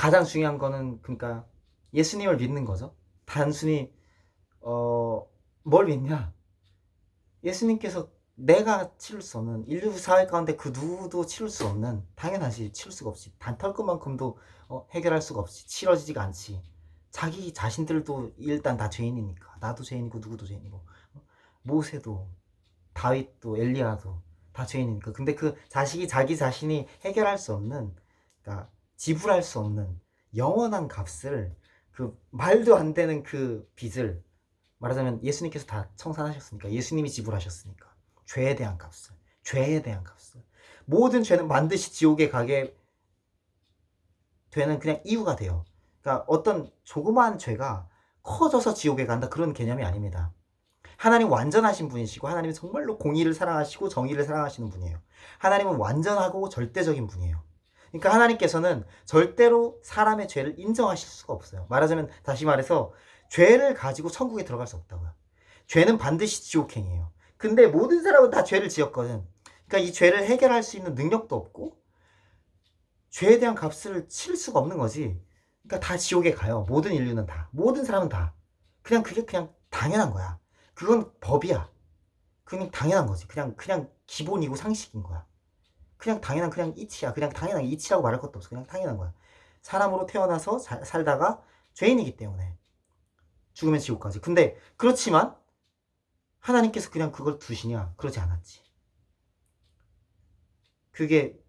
가장 중요한 거는 그러니까 예수님을 믿는 거죠. 단순히 뭘 믿냐? 예수님께서 내가 치를 수 없는 인류 사회 가운데 그 누구도 치를 수 없는, 당연하지, 치를 수가 없지, 단털끝만큼도 해결할 수가 없지, 치러지지가 않지. 자기 자신들도 일단 다 죄인이니까, 나도 죄인이고 누구도 죄인이고, 모세도 다윗도 엘리야도 다 죄인이니까. 근데 그 자식이 자기 자신이 해결할 수 없는, 그러니까 지불할 수 없는 영원한 값을, 그 말도 안 되는 그 빚을, 말하자면 예수님께서 다 청산하셨으니까, 예수님이 지불하셨으니까, 죄에 대한 값을, 죄에 대한 값을, 모든 죄는 반드시 지옥에 가게 되는 그냥 이유가 돼요. 그러니까 어떤 조그마한 죄가 커져서 지옥에 간다, 그런 개념이 아닙니다. 하나님 완전하신 분이시고, 하나님은 정말로 공의를 사랑하시고 정의를 사랑하시는 분이에요. 하나님은 완전하고 절대적인 분이에요. 그러니까 하나님께서는 절대로 사람의 죄를 인정하실 수가 없어요. 말하자면, 다시 말해서 죄를 가지고 천국에 들어갈 수 없다고요. 죄는 반드시 지옥행이에요. 근데 모든 사람은 다 죄를 지었거든. 그러니까 이 죄를 해결할 수 있는 능력도 없고 죄에 대한 값을 치를 수가 없는 거지. 그러니까 다 지옥에 가요. 모든 인류는 다, 모든 사람은 다. 그냥 그게 그냥 당연한 거야. 그건 법이야. 그냥 당연한 거지. 그냥 기본이고 상식인 거야. 그냥 당연한, 그냥 이치야. 그냥 당연한 이치라고 말할 것도 없어. 그냥 당연한 거야. 사람으로 태어나서 살다가 죄인이기 때문에 죽으면 지옥까지. 근데 그렇지만 하나님께서 그냥 그걸 두시냐? 그러지 않았지. 그게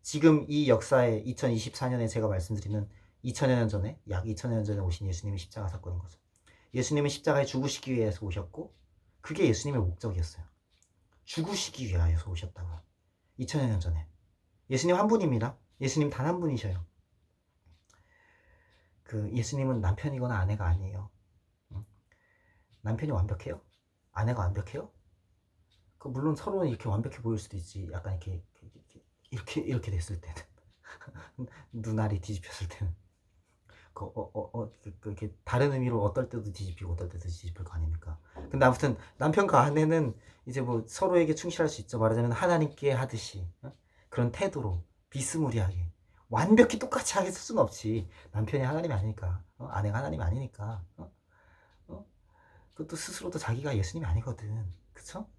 지금 이 역사에 2024년에 제가 말씀드리는 2000여 년 전에, 약 2000여 년 전에 오신 예수님의 십자가 사건인 거죠. 예수님은 십자가에 죽으시기 위해서 오셨고, 그게 예수님의 목적이었어요. 죽으시기 위하여서 오셨다고요. 2000여 년 전에. 예수님 한 분입니다. 예수님 단 한 분이셔요. 그 예수님은 남편이거나 아내가 아니에요. 남편이 완벽해요? 아내가 완벽해요? 그 물론 서로는 이렇게 완벽해 보일 수도 있지. 약간 이렇게 됐을 때는 눈알이 뒤집혔을 때는 이렇게 다른 의미로 어떨 때도 뒤집히고 어떨 때도 뒤집힐 거 아닙니까? 근데 아무튼 남편과 아내는 이제 뭐 서로에게 충실할 수 있죠. 말하자면 하나님께 하듯이 그런 태도로 비스무리하게 완벽히 똑같이 하게 쓸 수는 없지. 남편이 하나님이 아니니까, 아내가 하나님이 아니니까, 그것도 스스로도 자기가 예수님이 아니거든. 그쵸?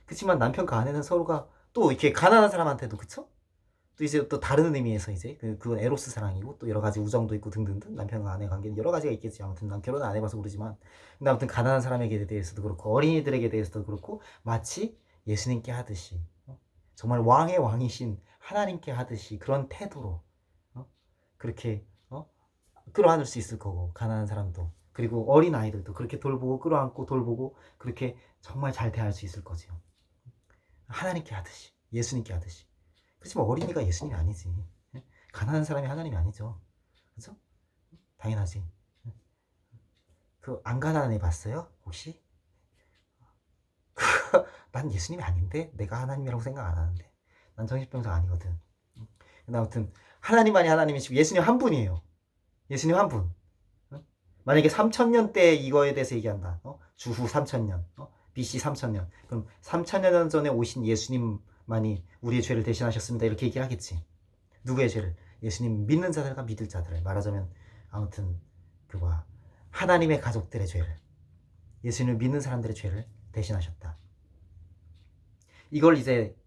그렇지만 남편과 아내는 서로가 또 이렇게 가난한 사람한테도, 그쵸? 또 이제 또 다른 의미에서 이제 그건 에로스 사랑이고 또 여러 가지 우정도 있고 등등등, 남편과 아내 관계는 여러 가지가 있겠지. 아무튼 난 결혼을 안 해봐서 모르지만, 근데 아무튼 가난한 사람에게 대해서도 그렇고 어린이들에게 대해서도 그렇고 마치 예수님께 하듯이, 정말 왕의 왕이신 하나님께 하듯이 그런 태도로 그렇게 끌어안을 수 있을 거고, 가난한 사람도 그리고 어린 아이들도 그렇게 돌보고 끌어안고 돌보고 그렇게 정말 잘 대할 수 있을 거지요. 하나님께 하듯이, 예수님께 하듯이. 그렇지만 어린이가 예수님이 아니지. 가난한 사람이 하나님이 아니죠. 그죠? 당연하지. 그 안 가난한 애 봤어요? 혹시? 난 예수님이 아닌데? 내가 하나님이라고 생각 안 하는데. 난 정신병자 아니거든. 근데 아무튼 하나님만이 하나님이시고 예수님 한 분이에요. 예수님 한 분. 만약에 3000년 때 이거에 대해서 얘기한다. 주후 3000년. BC 3000년. 그럼 3000년 전에 오신 예수님만이 우리의 죄를 대신하셨습니다. 이렇게 얘기하겠지. 누구의 죄를? 예수님 믿는 자들과 믿을 자들을. 말하자면 아무튼 하나님의 가족들의 죄를, 예수님을 믿는 사람들의 죄를 대신하셨다. 이걸 이제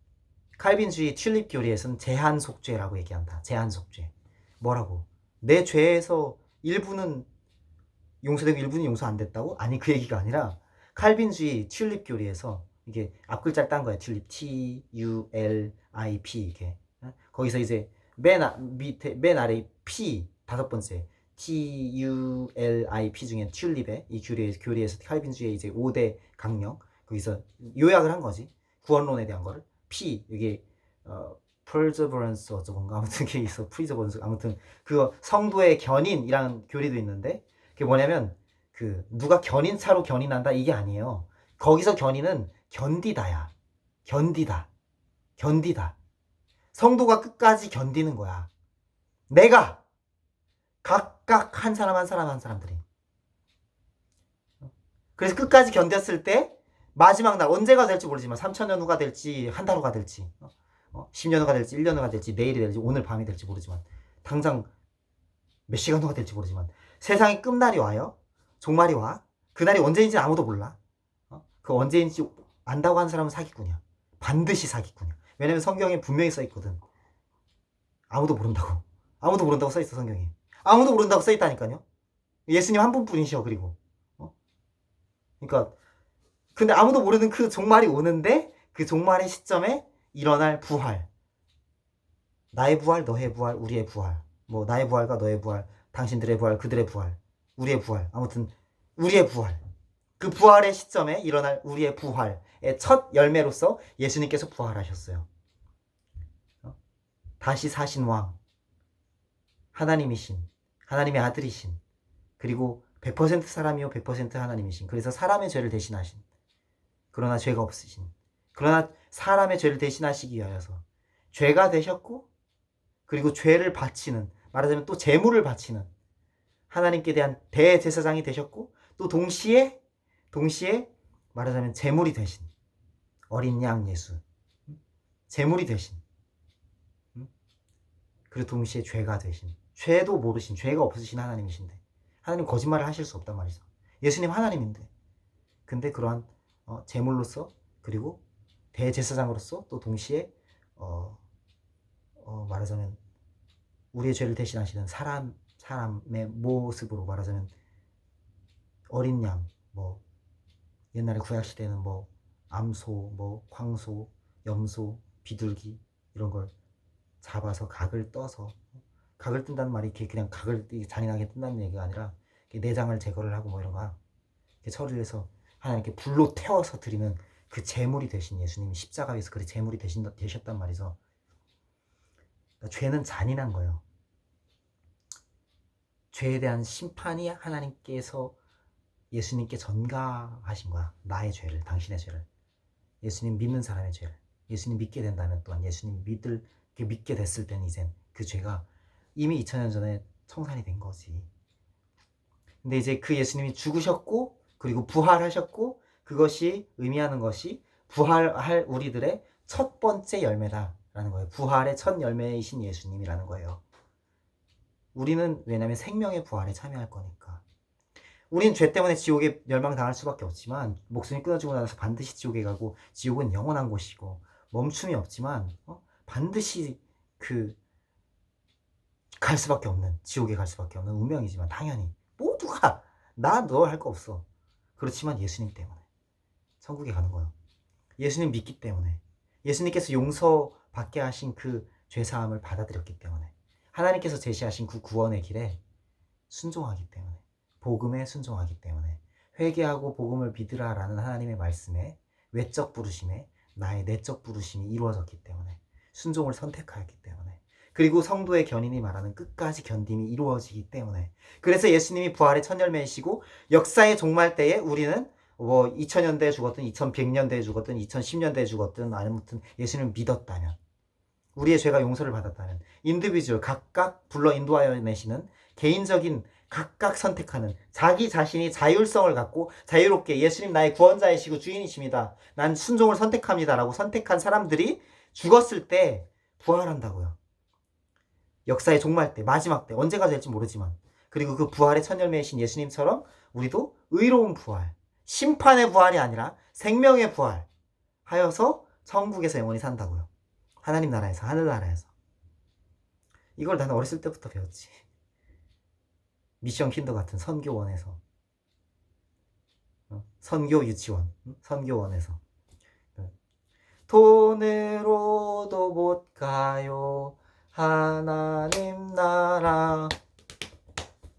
칼빈주의 튤립 교리에서는 제한속죄라고 얘기한다. 제한속죄. 뭐라고? 내 죄에서 일부는 용서되고 일부는 용서 안 됐다고? 아니, 그 얘기가 아니라 칼빈주의 튤립 교리에서, 이게 앞글자를 딴 거야. 튤립, TULIP. 이게 거기서 이제 맨 아래 P 다섯 번째 TULIP 중에 튤립의 이 교리에서 칼빈주의 이제 5대 강령, 거기서 요약을 한 거지. 구원론에 대한 거를. P, 이게 perseverance 어쩌건가, 아무튼 그게 있어. perseverance, 아무튼 그거 성도의 견인이라는 교리도 있는데, 그게 뭐냐면 누가 견인차로 견인한다, 이게 아니에요. 거기서 견인은 견디다야. 견디다. 성도가 끝까지 견디는 거야. 내가 각각 한 사람 한 사람들이. 그래서 끝까지 견뎠을 때 마지막 날, 언제가 될지 모르지만 3000년 후가 될지 한 달 후가 될지 10년 후가 될지 1년 후가 될지 내일이 될지 오늘 밤이 될지 모르지만, 당장 몇 시간 후가 될지 모르지만 세상의 끝날이 와요. 종말이 와. 그날이 언제인지 아무도 몰라. 그 언제인지 안다고 하는 사람은 사기꾼이야. 반드시 사기꾼이야. 왜냐면 성경에 분명히 써있거든. 아무도 모른다고. 아무도 모른다고 써있어, 성경에. 아무도 모른다고 써있다니까요. 예수님 한 분뿐이셔. 그리고 그러니까 근데 아무도 모르는 그 종말이 오는데 그 종말의 시점에 일어날 부활. 나의 부활, 너의 부활, 우리의 부활. 뭐 나의 부활과 너의 부활, 당신들의 부활, 그들의 부활, 우리의 부활. 아무튼 우리의 부활. 그 부활의 시점에 일어날 우리의 부활의 첫 열매로서 예수님께서 부활하셨어요. 다시 사신 왕. 하나님이신. 하나님의 아들이신. 그리고 100% 사람이요 100% 하나님이신. 그래서 사람의 죄를 대신하신. 그러나 죄가 없으신. 그러나 사람의 죄를 대신하시기 위하여서 죄가 되셨고 그리고 죄를 바치는, 말하자면 또 제물을 바치는 하나님께 대한 대제사장이 되셨고 또 동시에 말하자면 제물이 되신 어린 양 예수. 제물이 되신. 그리고 동시에 죄가 되신, 죄도 모르신, 죄가 없으신 하나님이신데 하나님 거짓말을 하실 수 없단 말이죠. 예수님 하나님인데 근데 그러한 제물로서 그리고 대제사장으로서 또 동시에 말하자면 우리의 죄를 대신하시는 사람의 모습으로 말하자면 어린 양, 뭐 옛날에 구약 시대는 뭐 암소, 뭐 광소, 염소, 비둘기 이런 걸 잡아서 각을 떠서, 각을 뜬다는 말이 이렇게 그냥 각을 잔인하게 뜬다는 얘기가 아니라 내장을 제거를 하고 뭐 이런 거 처리를 해서 하나님께 불로 태워서 드리는 그 제물이 되신 예수님이 십자가에서 그 제물이 되셨단 말이죠. 그러니까 죄는 잔인한 거예요. 죄에 대한 심판이 하나님께서 예수님께 전가하신 거야. 나의 죄를, 당신의 죄를, 예수님 믿는 사람의 죄를. 예수님 믿게 된다면 또한 예수님 믿게 됐을 때는 이젠 그 죄가 이미 2000년 전에 청산이 된 거지. 근데 이제 그 예수님이 죽으셨고 그리고 부활하셨고 그것이 의미하는 것이 부활할 우리들의 첫 번째 열매다라는 거예요. 부활의 첫 열매이신 예수님이라는 거예요. 우리는 왜냐하면 생명의 부활에 참여할 거니까. 우리는 죄 때문에 지옥에 멸망당할 수밖에 없지만 목숨이 끊어지고 나서 반드시 지옥에 가고 지옥은 영원한 곳이고 멈춤이 없지만 반드시 갈 수밖에 없는, 지옥에 갈 수밖에 없는 운명이지만 당연히 모두가 나 너 할 거 없어. 그렇지만 예수님 때문에 천국에 가는 거예요. 예수님 믿기 때문에, 예수님께서 용서받게 하신 그 죄사함을 받아들였기 때문에, 하나님께서 제시하신 그 구원의 길에 순종하기 때문에, 복음에 순종하기 때문에, 회개하고 복음을 믿으라라는 하나님의 말씀에 외적 부르심에 나의 내적 부르심이 이루어졌기 때문에, 순종을 선택하였기 때문에, 그리고 성도의 견인이 말하는 끝까지 견딤이 이루어지기 때문에, 그래서 예수님이 부활의 첫 열매이시고 역사의 종말 때에 우리는 뭐 2000년대에 죽었든 2100년대에 죽었든 2010년대에 죽었든 아무튼 예수님을 믿었다면, 우리의 죄가 용서를 받았다면, 인디비주얼 각각 불러 인도하여 내시는 개인적인 각각 선택하는 자기 자신이 자율성을 갖고 자유롭게 예수님 나의 구원자이시고 주인이십니다, 난 순종을 선택합니다 라고 선택한 사람들이 죽었을 때 부활한다고요. 역사의 종말 때, 마지막 때, 언제가 될지 모르지만, 그리고 그 부활의 첫 열매이신 예수님처럼 우리도 의로운 부활, 심판의 부활이 아니라 생명의 부활 하여서 천국에서 영원히 산다고요. 하나님 나라에서, 하늘나라에서. 이걸 나는 어렸을 때부터 배웠지. 미션 킨더 같은 선교원에서, 선교 유치원, 선교원에서. 돈으로도 못 가요 하나님 나라,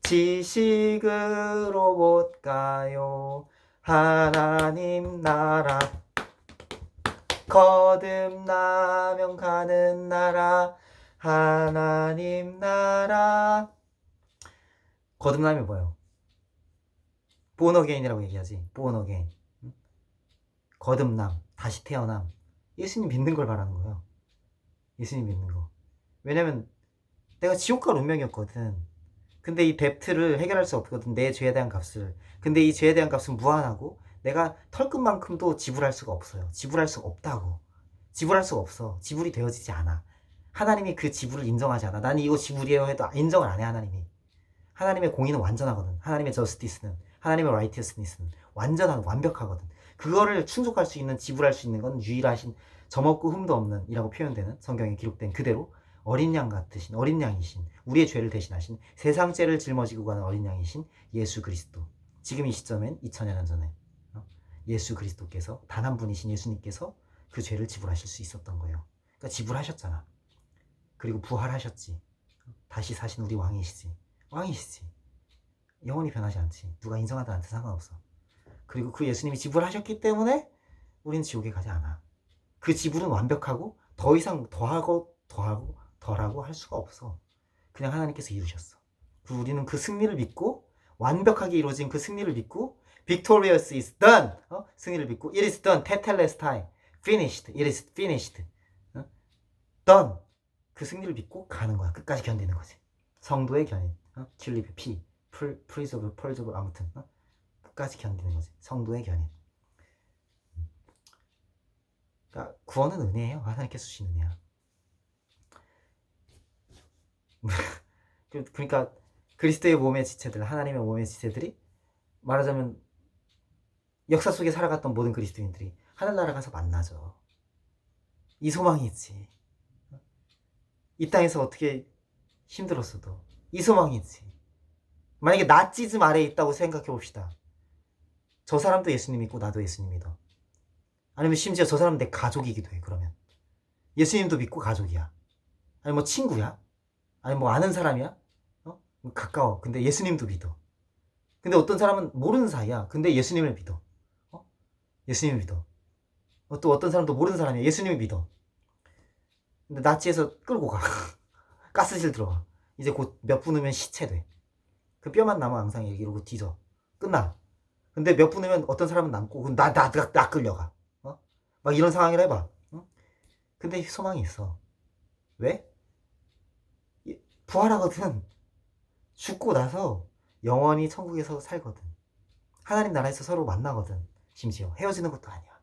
지식으로 못 가요 하나님 나라, 거듭나면 가는 나라 하나님 나라. 거듭나면 뭐예요? 본어게인이라고 얘기하지. 본어게인. 거듭남, 다시 태어남. 예수님 믿는 걸 말하는 거예요. 예수님 믿는 거. 왜냐면 내가 지옥 갈 운명이었거든. 근데 이 뎁트를 해결할 수 없거든, 내 죄에 대한 값을. 근데 이 죄에 대한 값은 무한하고 내가 털끝만큼도 지불할 수가 없어요. 지불할 수가 없다고. 지불할 수가 없어. 지불이 되어지지 않아. 하나님이 그 지불을 인정하지 않아. 나는 이거 지불이에요 해도 인정을 안 해, 하나님이. 하나님의 공의는 완전하거든. 하나님의 저스티스는, 하나님의 라이티어스니스는 완벽하거든. 그거를 충족할 수 있는, 지불할 수 있는 건 유일하신 점없고 흠도 없는 이라고 표현되는, 성경에 기록된 그대로 어린 양 같으신, 어린 양이신, 우리의 죄를 대신하신, 세상 죄를 짊어지고 가는 어린 양이신 예수 그리스도. 지금 이 시점엔 2000년 전에 예수 그리스도께서, 단 한 분이신 예수님께서 그 죄를 지불하실 수 있었던 거예요. 그러니까 지불하셨잖아. 그리고 부활하셨지. 다시 사신 우리 왕이시지. 영원히 변하지 않지. 누가 인정하든 않든 상관없어. 그리고 그 예수님이 지불하셨기 때문에 우리는 지옥에 가지 않아. 그 지불은 완벽하고 더 이상 더하고 덜하고 할 수가 없어. 그냥 하나님께서 이루셨어. 우리는 그 승리를 믿고, 완벽하게 이루어진 그 승리를 믿고, victorious is done. 승리를 믿고, it is done. tetelestai. finished. it is finished. done. 그 승리를 믿고 가는 거야. 끝까지 견디는 거지. 성도의 견인. 킬립의 피. 프리저브, 펄저브, 아무튼 끝까지 견디는 거지. 성도의 견인. 그러니까 구원은 은혜예요. 하나님께서 주신 은혜야. 그러니까 그리스도의 몸의 지체들, 하나님의 몸의 지체들이, 말하자면 역사 속에 살아갔던 모든 그리스도인들이 하늘나라 가서 만나죠. 이 소망이 있지. 이 땅에서 어떻게 힘들었어도 이 소망이 있지. 만약에 나치즘 아래에 있다고 생각해 봅시다. 저 사람도 예수님 믿고 나도 예수님 믿어. 아니면 심지어 저 사람은 내 가족이기도 해. 그러면 예수님도 믿고 가족이야. 아니 뭐 친구야. 아니 뭐 아는 사람이야. 가까워. 근데 예수님도 믿어. 근데 어떤 사람은 모르는 사이야. 근데 예수님을 믿어. 예수님을 믿어. 또 어떤 사람도 모르는 사람이야. 예수님을 믿어. 근데 나치에서 끌고 가. 가스실 들어가. 이제 곧 몇 분 후면 시체돼. 그 뼈만 남아 앙상이 이러고 뒤져. 끝나. 근데 몇 분 후면 어떤 사람은 남고 나 끌려가. 막 이런 상황이라 해봐. 근데 소망이 있어. 왜? 부활하거든. 죽고 나서 영원히 천국에서 살거든. 하나님 나라에서 서로 만나거든. 심지어 헤어지는 것도 아니야.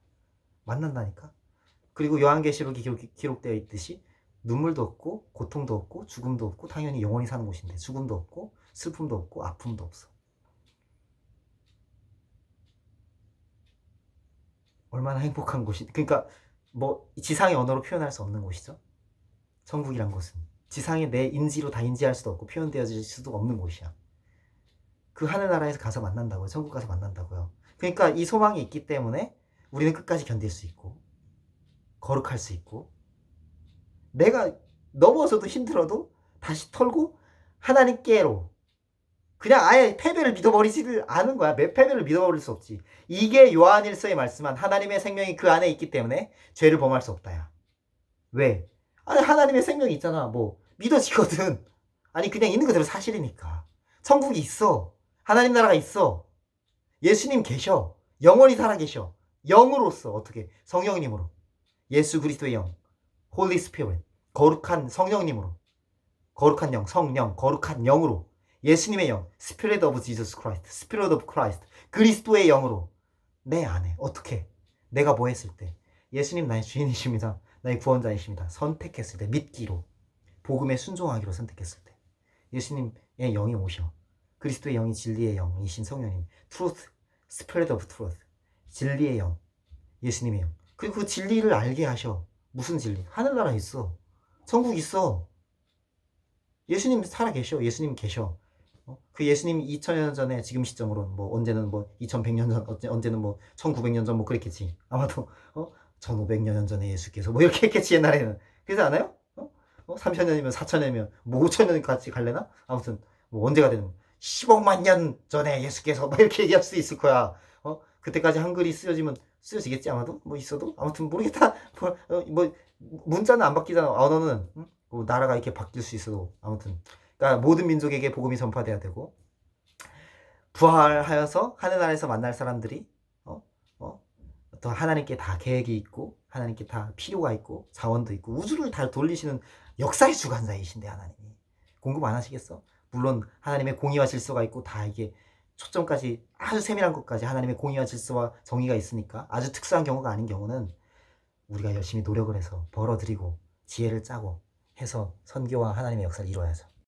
만난다니까. 그리고 요한계시록이 기록되어 있듯이 눈물도 없고 고통도 없고 죽음도 없고, 당연히 영원히 사는 곳인데 죽음도 없고 슬픔도 없고 아픔도 없어. 얼마나 행복한 곳이. 그러니까 뭐 지상의 언어로 표현할 수 없는 곳이죠. 천국이란 곳은 지상의 내 인지로 다 인지할 수도 없고 표현되어질 수도 없는 곳이야. 그 하늘나라에서 가서 만난다고요. 천국 가서 만난다고요. 그러니까 이 소망이 있기 때문에 우리는 끝까지 견딜 수 있고, 거룩할 수 있고, 내가 넘어져도 힘들어도 다시 털고 하나님께로, 그냥 아예 패배를 믿어버리지를 않은 거야. 패배를 믿어버릴 수 없지. 이게 요한일서에 말씀한 하나님의 생명이 그 안에 있기 때문에 죄를 범할 수 없다야. 왜? 아니 하나님의 생명이 있잖아. 뭐 믿어지거든. 아니 그냥 있는 그대로 사실이니까. 천국이 있어. 하나님 나라가 있어. 예수님 계셔. 영원히 살아계셔. 영으로서. 어떻게? 성령님으로. 예수 그리스도의 영, Holy Spirit, 거룩한 성령님으로, 거룩한 영, 성령, 거룩한 영으로, 예수님의 영, Spirit of Jesus Christ, Spirit of Christ, 그리스도의 영으로 내 안에. 어떻게? 내가 뭐 했을 때? 예수님 나의 주인이십니다. 나의 구원자이십니다. 선택했을 때, 믿기로, 복음에 순종하기로 선택했을 때, 예수님의 영이 오셔. 그리스도의 영이 진리의 영이신 성령님, Truth, Spirit of Truth, 진리의 영, 예수님의 영. 그리고 그 진리를 알게 하셔. 무슨 진리? 하늘나라 있어. 천국 있어. 예수님 살아계셔. 예수님 계셔. 그 예수님이 2000년 전에 지금 시점으로 뭐 언제는 뭐 2100년 전, 언제는 뭐 1900년 전 뭐 그랬겠지. 아마도 1500년 전에 예수께서 뭐 이렇게 했겠지 옛날에는. 그러지 않아요? 3000년이면 4000년이면 뭐 5000년까지 갈래나? 아무튼 뭐 언제가 되는 10억만 년 전에 예수께서 막 이렇게 얘기할 수 있을 거야. 그때까지 한글이 쓰여지겠지 아마도. 뭐 있어도 아무튼 모르겠다. 뭐 문자는 안 바뀌잖아. 언어는 뭐 나라가 이렇게 바뀔 수 있어도. 아무튼 그러니까 모든 민족에게 복음이 전파돼야 되고, 부활하여서 하늘나라에서 만날 사람들이 또 하나님께 다 계획이 있고, 하나님께 다 필요가 있고, 자원도 있고, 우주를 다 돌리시는 역사의 주관자이신데 하나님이 공급 안 하시겠어? 물론 하나님의 공의와 질서가 있고, 다 이게 초점까지 아주 세밀한 것까지 하나님의 공의와 질서와 정의가 있으니까, 아주 특수한 경우가 아닌 경우는 우리가 열심히 노력을 해서 벌어들이고 지혜를 짜고 해서 선교와 하나님의 역사를 이루어야죠.